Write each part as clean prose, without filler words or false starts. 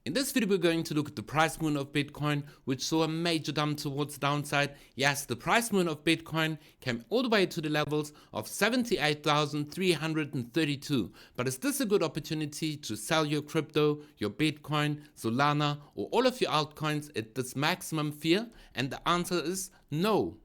In this video, we're going to look at the price movement of Bitcoin, which saw a major dump towards the downside. Yes, the price movement of Bitcoin came all the way to the levels of 78,332. But is this a good opportunity to sell your crypto, your Bitcoin, Solana, or all of your altcoins at this maximum fear? And the answer is no.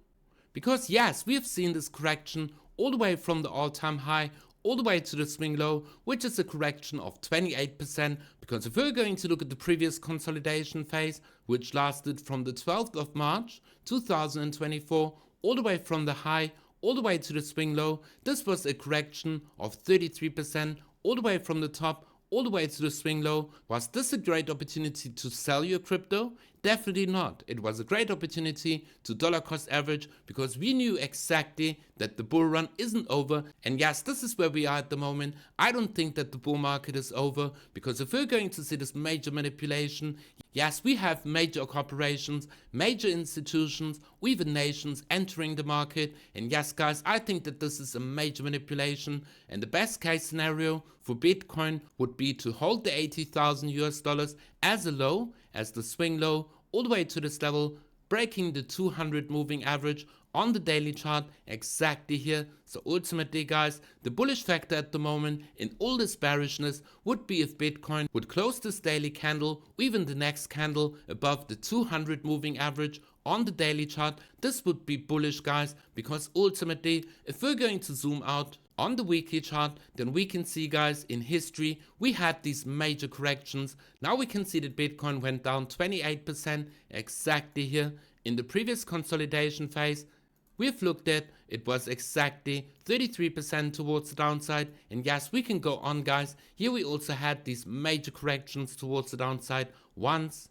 Because yes, we have seen this correction all the way from the all-time high all the way to the swing low, which is a correction of 28%, because if we're going to look at the previous consolidation phase, which lasted from the 12th of March 2024, all the way from the high, all the way to the swing low, this was a correction of 33%, all the way from the top, all the way to the swing low. Was this a great opportunity to sell your crypto? Definitely not. It was a great opportunity to dollar cost average because we knew exactly that the bull run isn't over. And yes, this is where we are at the moment. I don't think that the bull market is over, because if we're going to see this major manipulation, yes, we have major corporations, major institutions, even nations entering the market. And yes, guys, I think that this is a major manipulation. And the best case scenario for Bitcoin would be to hold the 80,000 US dollars as a low, as the swing low, all the way to this level, breaking the 200 moving average on the daily chart exactly here. So ultimately, guys, the bullish factor at the moment in all this bearishness would be if Bitcoin would close this daily candle, or even the next candle, above the 200 moving average on the daily chart. This would be bullish, guys, because ultimately, if we're going to zoom out on the weekly chart, then we can see, guys, in history we had these major corrections. Now we can see that Bitcoin went down 28% exactly here. In the previous consolidation phase we've looked at, it was exactly 33% towards the downside. And yes, we can go on, guys. Here we also had these major corrections towards the downside once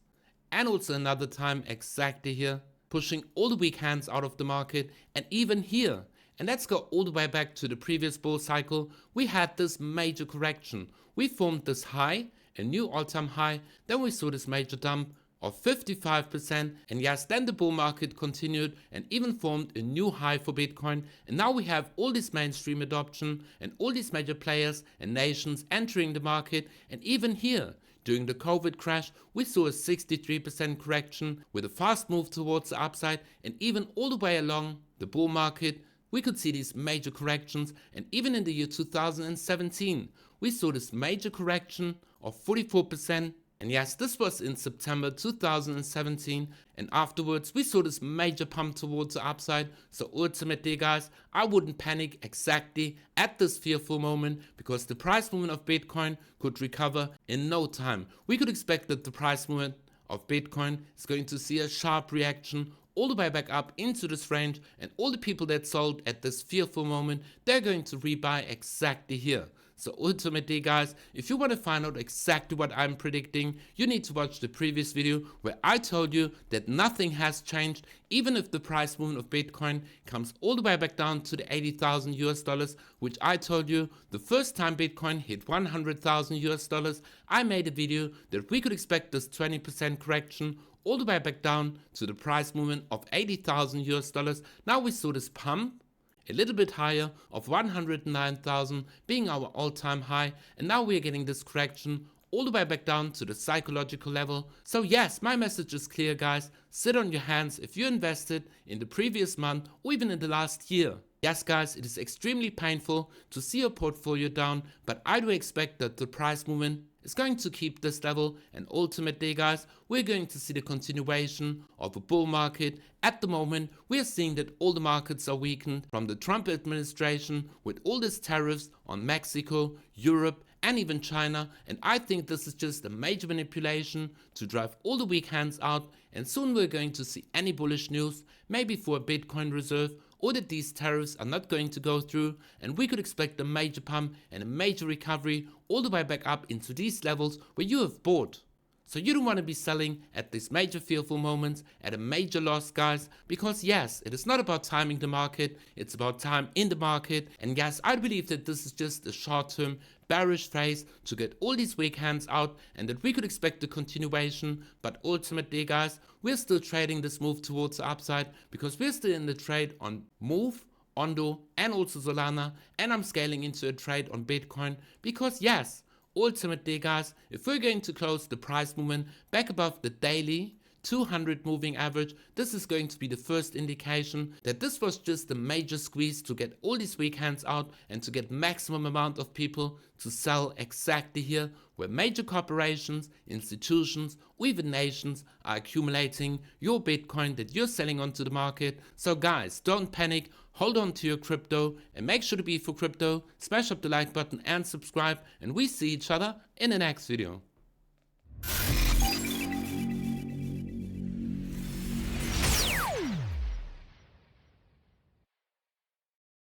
and also another time exactly here, pushing all the weak hands out of the market. And even here, and let's go all the way back to the previous bull cycle, we had this major correction. We formed this high, a new all-time high, then we saw this major dump of 55%, and yes, then the bull market continued and even formed a new high for Bitcoin. And now we have all this mainstream adoption and all these major players and nations entering the market. And even here, during the COVID crash, we saw a 63% correction with a fast move towards the upside. And even all the way along the bull market, we could see these major corrections. And even in the year 2017, we saw this major correction of 44%. And yes, this was in September 2017. And afterwards, we saw this major pump towards the upside. So ultimately, guys, I wouldn't panic exactly at this fearful moment, because the price movement of Bitcoin could recover in no time. We could expect that the price movement of Bitcoin is going to see a sharp reaction all the way back up into this range, and all the people that sold at this fearful moment, they're going to rebuy exactly here. So ultimately, guys, if you want to find out exactly what I'm predicting, you need to watch the previous video where I told you that nothing has changed. Even if the price movement of Bitcoin comes all the way back down to the 80,000 US dollars, which I told you the first time Bitcoin hit 100,000 US dollars, I made a video that we could expect this 20% correction all the way back down to the price movement of 80,000 US dollars. Now we saw this pump a little bit higher of 109,000 being our all-time high, and now we are getting this correction all the way back down to the psychological level. So yes, my message is clear, guys. Sit on your hands if you invested in the previous month or even in the last year. Yes, guys, it is extremely painful to see your portfolio down, but I do expect that the price movement is going to keep this level, and ultimately, guys, we're going to see the continuation of a bull market. At the moment, we are seeing that all the markets are weakened from the Trump administration with all these tariffs on Mexico, Europe, and even China. And I think this is just a major manipulation to drive all the weak hands out, and soon we're going to see any bullish news, maybe for a Bitcoin reserve, or that these tariffs are not going to go through, and we could expect a major pump and a major recovery all the way back up into these levels where you have bought. So you don't want to be selling at these major fearful moments at a major loss, guys, because yes, it is not about timing the market, it's about time in the market. And yes, I believe that this is just a short-term bearish phase to get all these weak hands out, and that we could expect a continuation. But ultimately, guys, we're still trading this move towards the upside, because we're still in the trade on Move, Ondo, and also Solana, and I'm scaling into a trade on Bitcoin, because yes, ultimately guys, if we're going to close the price movement back above the daily 200 moving average, this is going to be the first indication that this was just a major squeeze to get all these weak hands out and to get maximum amount of people to sell exactly here, where major corporations, institutions, or even nations are accumulating your Bitcoin that you're selling onto the market. So guys, don't panic, hold on to your crypto and make sure to be for crypto, smash up the like button and subscribe, and we see each other in the next video.